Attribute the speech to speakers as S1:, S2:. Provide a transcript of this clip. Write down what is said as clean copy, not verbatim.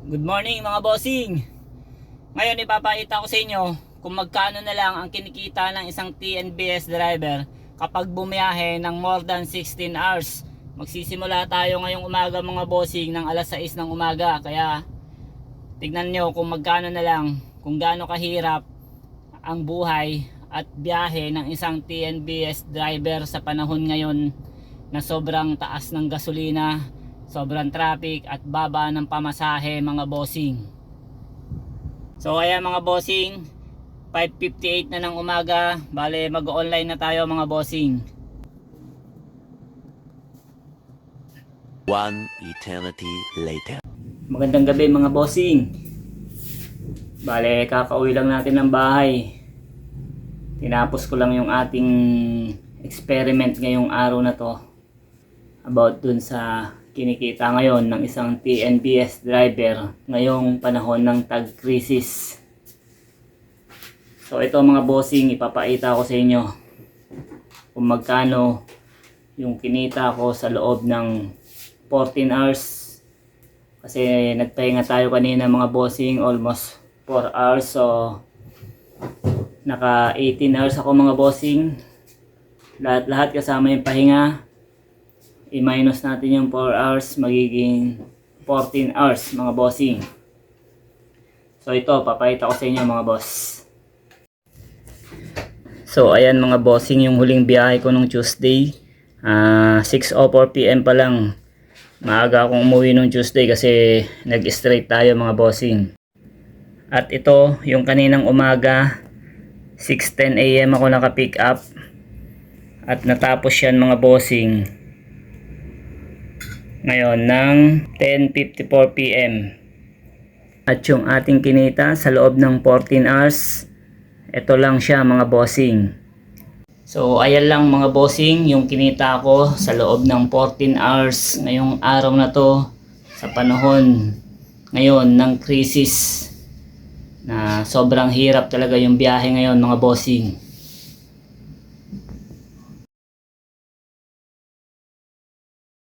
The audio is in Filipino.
S1: Good morning mga bossing. Ngayon ipapakita ko sa inyo kung magkano na lang ang kinikita ng isang TNBS driver kapag bumiyahe ng more than 16 hours. Magsisimula tayo ngayong umaga mga bossing ng alas 6 ng umaga. Kaya tignan nyo kung magkano na lang, kung gaano kahirap ang buhay at biyahe ng isang TNBS driver sa panahon ngayon na sobrang taas ng gasolina, sobrang traffic at baba ng pamasahe mga bossing. So kaya mga bossing, 5:58 na ng umaga, bale mag-online na tayo mga bossing.
S2: One eternity later.
S1: Magandang gabi mga bossing. Bale kakauwi lang natin ng bahay. Tinapos ko lang yung ating experiment ngayong araw na to about dun sa kinikita ngayon ng isang TNBS driver ngayong panahon ng tag-crisis. So ito mga bossing, ipapakita ko sa inyo kung magkano yung kinita ko sa loob ng 14 hours. Kasi nagpahinga tayo kanina mga bossing, almost 4 hours. So naka 18 hours ako mga bossing. Lahat kasama yung pahinga. I-minus natin yung 4 hours, magiging 14 hours mga bossing. So ito, papakita ko sa inyo mga boss. So ayan mga bossing, yung huling biyahe ko nung Tuesday, 6:04 PM pa lang. Maaga akong umuwi nung Tuesday kasi nag-straight tayo mga bossing. At ito, yung kaninang umaga, 6:10 AM ako naka-pick up. At natapos yan mga bossing ngayon ng 10:54 PM. At yung ating kinita sa loob ng 14 hours, ito lang siya mga bossing. So ayan lang mga bossing yung kinita ko sa loob ng 14 hours ngayong araw na to, sa panahon ngayon ng crisis na sobrang hirap talaga yung biyahe ngayon mga bossing.